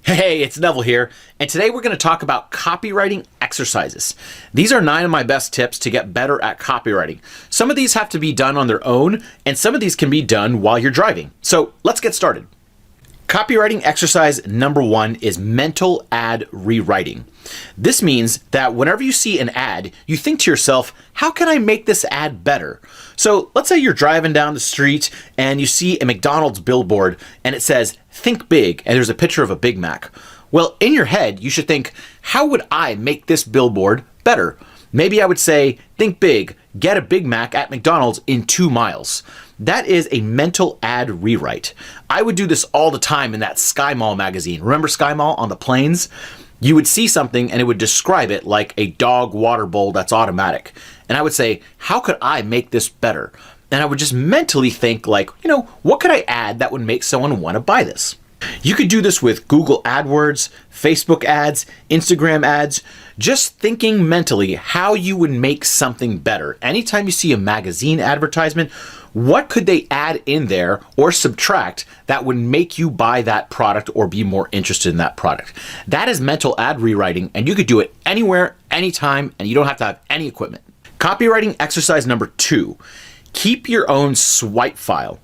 Hey, it's Neville here, and today we're going to talk about copywriting exercises. These are 9 of my best tips to get better at copywriting. Some of these have to be done on their own, and some of these can be done while you're driving. So let's get started. Copywriting exercise number 1 is mental ad rewriting. This means that whenever you see an ad, you think to yourself, how can I make this ad better? So let's say you're driving down the street and you see a McDonald's billboard and it says, think big, and there's a picture of a Big Mac. Well, in your head, you should think, how would I make this billboard better? Maybe I would say, think big, get a Big Mac at McDonald's in 2 miles. That is a mental ad rewrite. I would do this all the time in that Sky Mall magazine. Remember Sky Mall on the planes? You would see something and it would describe it like a dog water bowl that's automatic. And I would say, how could I make this better? And I would just mentally think like, what could I add that would make someone want to buy this? You could do this with Google AdWords, Facebook ads, Instagram ads, just thinking mentally how you would make something better. Anytime you see a magazine advertisement, what could they add in there or subtract that would make you buy that product or be more interested in that product? That is mental ad rewriting, and you could do it anywhere, anytime, and you don't have to have any equipment. Copywriting exercise number 2, keep your own swipe file.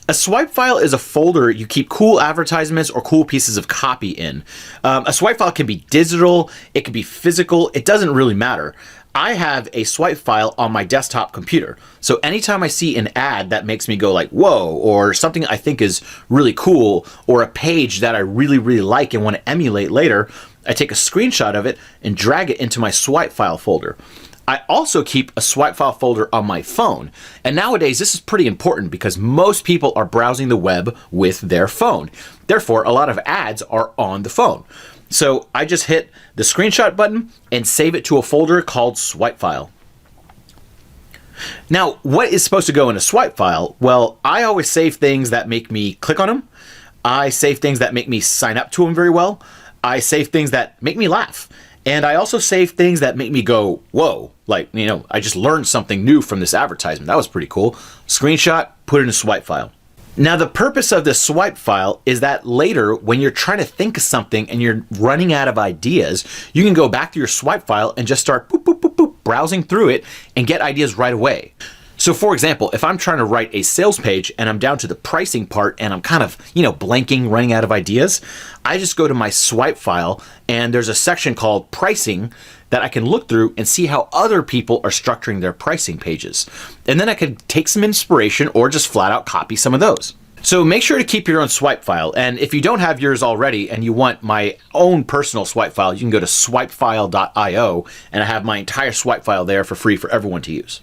A swipe file is a folder you keep cool advertisements or cool pieces of copy in. A swipe file can be digital, it can be physical, it doesn't really matter. I have a swipe file on my desktop computer. So anytime I see an ad that makes me go like, whoa, or something I think is really cool, or a page that I really, really like and want to emulate later, I take a screenshot of it and drag it into my swipe file folder. I also keep a swipe file folder on my phone. And nowadays, this is pretty important because most people are browsing the web with their phone. Therefore, a lot of ads are on the phone. So I just hit the screenshot button and save it to a folder called swipe file. Now, what is supposed to go in a swipe file? Well, I always save things that make me click on them. I save things that make me sign up to them very well. I save things that make me laugh. And I also save things that make me go, whoa, like, I just learned something new from this advertisement. That was pretty cool. Screenshot, put it in a swipe file. Now, the purpose of this swipe file is that later when you're trying to think of something and you're running out of ideas, you can go back to your swipe file and just start boop, boop, boop, boop, browsing through it and get ideas right away. So for example, if I'm trying to write a sales page and I'm down to the pricing part and I'm kind of, blanking, running out of ideas, I just go to my swipe file and there's a section called pricing that I can look through and see how other people are structuring their pricing pages. And then I could take some inspiration or just flat out copy some of those. So make sure to keep your own swipe file. And if you don't have yours already and you want my own personal swipe file, you can go to swipefile.io and I have my entire swipe file there for free for everyone to use.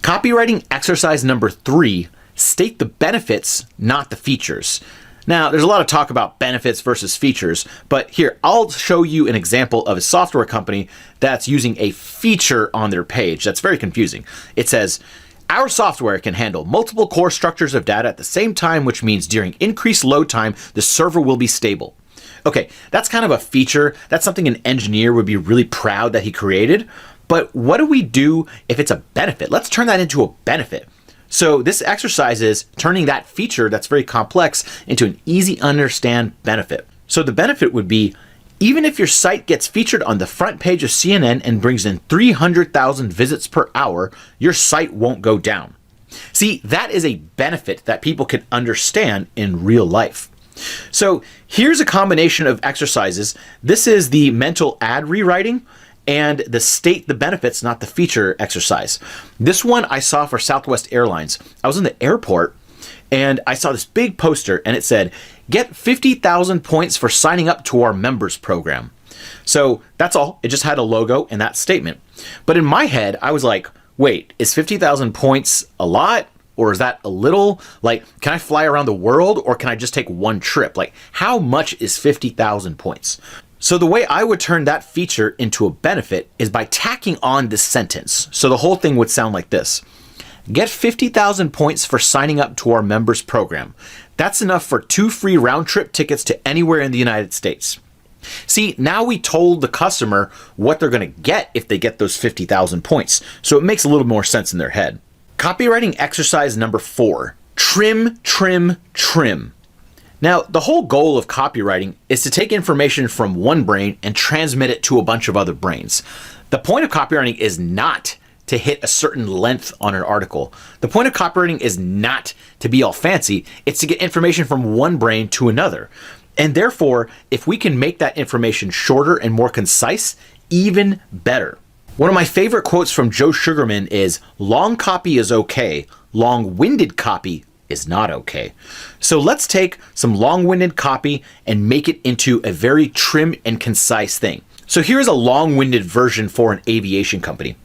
Copywriting exercise number 3, state the benefits, not the features. Now, there's a lot of talk about benefits versus features, but here, I'll show you an example of a software company that's using a feature on their page. That's very confusing. It says, our software can handle multiple core structures of data at the same time, which means during increased load time, the server will be stable. Okay, that's kind of a feature. That's something an engineer would be really proud that he created. But what do we do if it's a benefit? Let's turn that into a benefit. So this exercise is turning that feature that's very complex into an easy to understand benefit. So the benefit would be, even if your site gets featured on the front page of CNN and brings in 300,000 visits per hour, your site won't go down. See, that is a benefit that people can understand in real life. So here's a combination of exercises. This is the mental ad rewriting and the state the benefits, not the feature exercise. This one I saw for Southwest Airlines. I was in the airport and I saw this big poster and it said, get 50,000 points for signing up to our members program. So that's all. It just had a logo and that statement. But in my head, I was like, wait, is 50,000 points a lot? Or is that a little? Like, can I fly around the world or can I just take one trip? Like, how much is 50,000 points? So the way I would turn that feature into a benefit is by tacking on this sentence. So the whole thing would sound like this. Get 50,000 points for signing up to our members program. That's enough for 2 free round trip tickets to anywhere in the United States. See, now we told the customer what they're going to get if they get those 50,000 points. So it makes a little more sense in their head. Copywriting exercise number 4, trim, trim, trim. Now, the whole goal of copywriting is to take information from one brain and transmit it to a bunch of other brains. The point of copywriting is not to hit a certain length on an article. The point of copywriting is not to be all fancy. It's to get information from one brain to another. And therefore, if we can make that information shorter and more concise, even better. One of my favorite quotes from Joe Sugarman is, "Long copy is okay, long-winded copy is not okay." So let's take some long-winded copy and make it into a very trim and concise thing. So here's a long-winded version for an aviation company.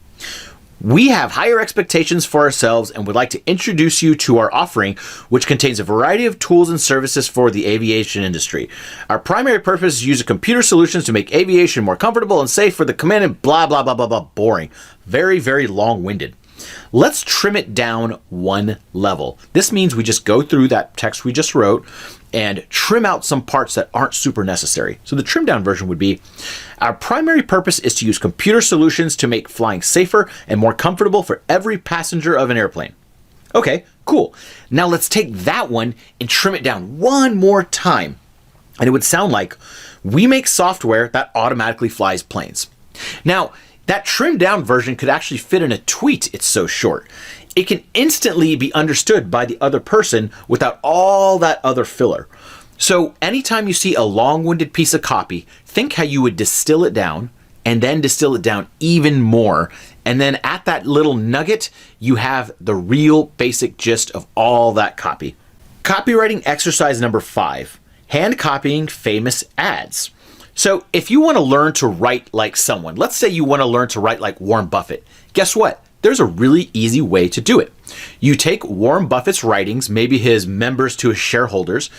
"We have higher expectations for ourselves and would like to introduce you to our offering, which contains a variety of tools and services for the aviation industry. Our primary purpose is to use computer solutions to make aviation more comfortable and safe for the command and blah, blah, blah, blah, blah." Boring. Very, very long-winded. Let's trim it down one level. This means we just go through that text we just wrote and trim out some parts that aren't super necessary. So the trimmed down version would be, "Our primary purpose is to use computer solutions to make flying safer and more comfortable for every passenger of an airplane." Okay, cool. Now let's take that one and trim it down one more time. And it would sound like, "We make software that automatically flies planes." Now, that trimmed down version could actually fit in a tweet, it's so short. It can instantly be understood by the other person without all that other filler. So anytime you see a long-winded piece of copy, think how you would distill it down and then distill it down even more. And then at that little nugget, you have the real basic gist of all that copy. Copywriting exercise number 5, hand copying famous ads. So if you want to learn to write like someone, let's say you want to learn to write like Warren Buffett, guess what? There's a really easy way to do it. You take Warren Buffett's writings, maybe his members to his shareholders,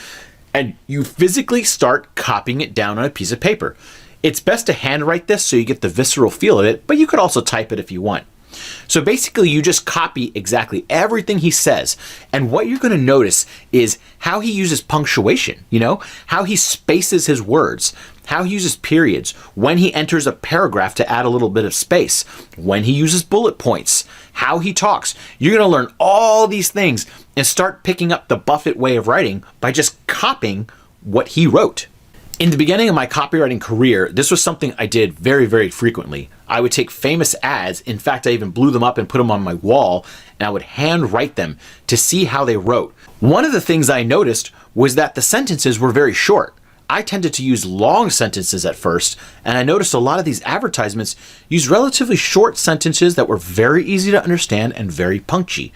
and you physically start copying it down on a piece of paper. It's best to handwrite this so you get the visceral feel of it, but you could also type it if you want. So basically you just copy exactly everything he says. And what you're going to notice is how he uses punctuation, how he spaces his words, how he uses periods, when he enters a paragraph to add a little bit of space, when he uses bullet points, how he talks. You're going to learn all these things and start picking up the Buffett way of writing by just copying what he wrote. In the beginning of my copywriting career, this was something I did very, very frequently. I would take famous ads. In fact, I even blew them up and put them on my wall, and I would hand write them to see how they wrote. One of the things I noticed was that the sentences were very short. I tended to use long sentences at first, and I noticed a lot of these advertisements use relatively short sentences that were very easy to understand and very punchy.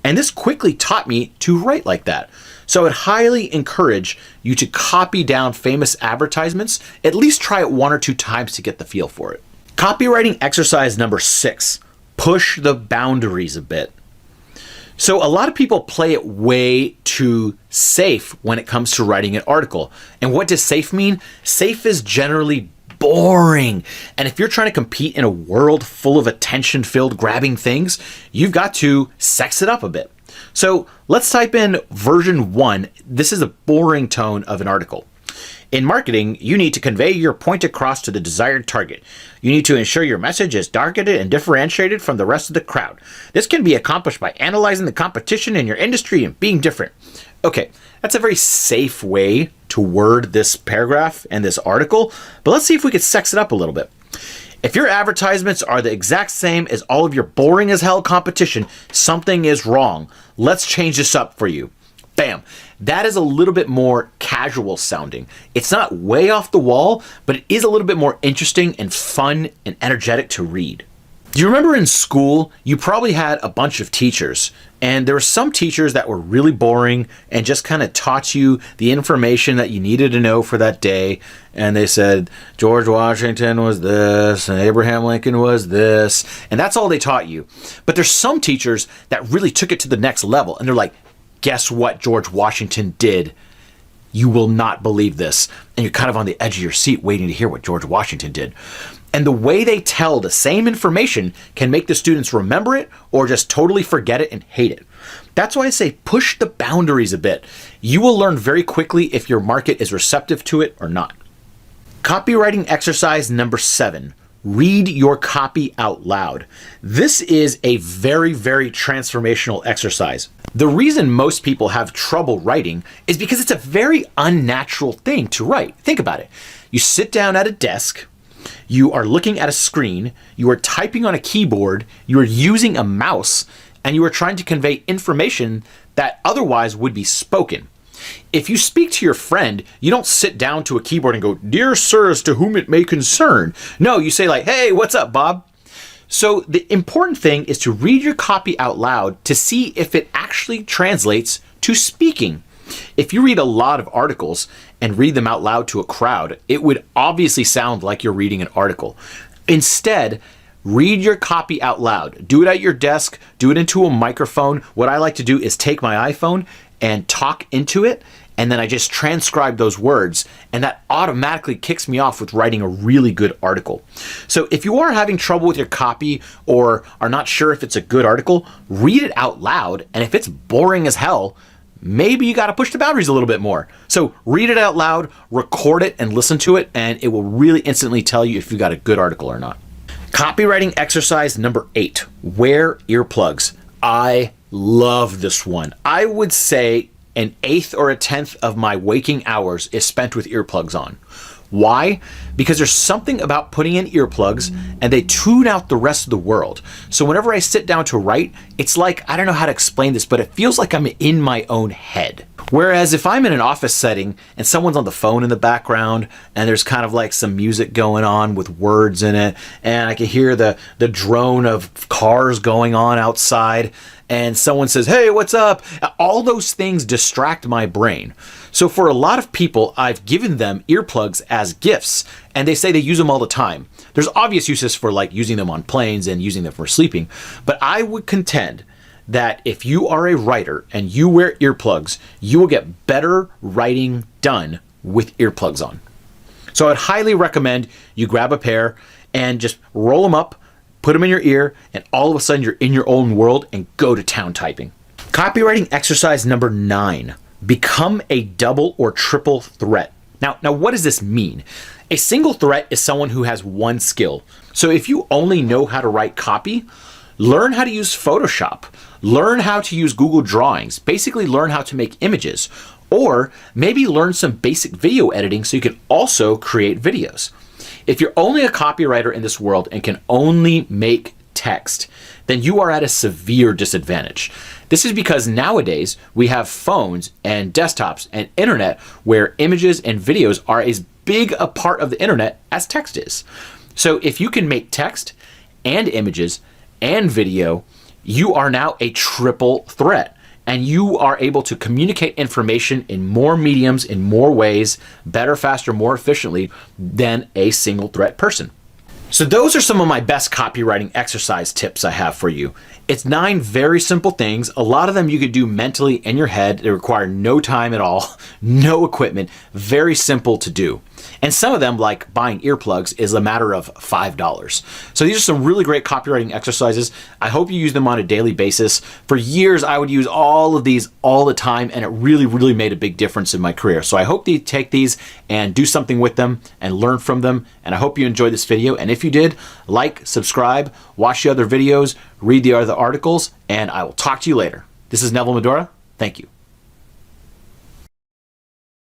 And this quickly taught me to write like that. So I would highly encourage you to copy down famous advertisements, at least try it 1 or 2 times to get the feel for it. Copywriting exercise number 6, push the boundaries a bit. So a lot of people play it way too safe when it comes to writing an article. And what does safe mean? Safe is generally boring. And if you're trying to compete in a world full of attention-filled grabbing things, you've got to sex it up a bit. So let's type in version 1. This is a boring tone of an article. In marketing, you need to convey your point across to the desired target. You need to ensure your message is targeted and differentiated from the rest of the crowd. This can be accomplished by analyzing the competition in your industry and being different. Okay, that's a very safe way to word this paragraph and this article, but let's see if we could sex it up a little bit. If your advertisements are the exact same as all of your boring as hell competition, something is wrong. Let's change this up for you. Bam. That is a little bit more casual sounding. It's not way off the wall, but it is a little bit more interesting and fun and energetic to read. Do you remember in school, you probably had a bunch of teachers, and there were some teachers that were really boring and just kind of taught you the information that you needed to know for that day. And they said, George Washington was this, and Abraham Lincoln was this, and that's all they taught you. But there's some teachers that really took it to the next level, and they're like, guess what George Washington did? You will not believe this. And you're kind of on the edge of your seat waiting to hear what George Washington did. And the way they tell the same information can make the students remember it or just totally forget it and hate it. That's why I say push the boundaries a bit. You will learn very quickly if your market is receptive to it or not. Copywriting exercise number 7. Read your copy out loud. This is a very, very transformational exercise. The reason most people have trouble writing is because it's a very unnatural thing to write. Think about it. You sit down at a desk, you are looking at a screen, you are typing on a keyboard, you are using a mouse, and you are trying to convey information that otherwise would be spoken. If you speak to your friend, you don't sit down to a keyboard and go, "Dear sirs, to whom it may concern." No, you say like, "Hey, what's up, Bob?" So the important thing is to read your copy out loud to see if it actually translates to speaking. If you read a lot of articles and read them out loud to a crowd, it would obviously sound like you're reading an article. Instead, read your copy out loud. Do it at your desk, do it into a microphone. What I like to do is take my iPhone and talk into it, and then I just transcribe those words, and that automatically kicks me off with writing a really good article. So if you are having trouble with your copy or are not sure if it's a good article, read it out loud, and if it's boring as hell, maybe you got to push the boundaries a little bit more. So read it out loud, record it, and listen to it, and it will really instantly tell you if you got a good article or not. Copywriting exercise number 8, wear earplugs. I love this one. I would say an eighth or a tenth of my waking hours is spent with earplugs on. Why? Because there's something about putting in earplugs and they tune out the rest of the world. So whenever I sit down to write, it's like, I don't know how to explain this, but it feels like I'm in my own head. Whereas if I'm in an office setting and someone's on the phone in the background and there's kind of like some music going on with words in it, and I can hear the drone of cars going on outside, and someone says, "Hey, what's up?" All those things distract my brain. So for a lot of people, I've given them earplugs as gifts, and they say they use them all the time. There's obvious uses for like using them on planes and using them for sleeping, but I would contend that if you are a writer and you wear earplugs, you will get better writing done with earplugs on. So I'd highly recommend you grab a pair and just roll them up, put them in your ear, and all of a sudden you're in your own world and go to town typing. Copywriting exercise number 9, become a double or triple threat. Now what does this mean? A single threat is someone who has one skill. So if you only know how to write copy, learn how to use Photoshop, learn how to use Google Drawings, basically learn how to make images, or maybe learn some basic video editing so you can also create videos. If you're only a copywriter in this world and can only make text, then you are at a severe disadvantage. This is because nowadays we have phones and desktops and internet where images and videos are as big a part of the internet as text is. So if you can make text and images and video, you are now a triple threat, and you are able to communicate information in more mediums, in more ways, better, faster, more efficiently than a single threat person. So those are some of my best copywriting exercise tips I have for you. It's 9 very simple things. A lot of them you could do mentally in your head. They require no time at all, no equipment, very simple to do. And some of them, like buying earplugs, is a matter of $5. So these are some really great copywriting exercises. I hope you use them on a daily basis. For years, I would use all of these all the time, and it really, really made a big difference in my career. So I hope that you take these and do something with them and learn from them. And I hope you enjoyed this video. And if you did, like, subscribe, watch the other videos, read the other articles, and I will talk to you later. This is Neville Medora. Thank you.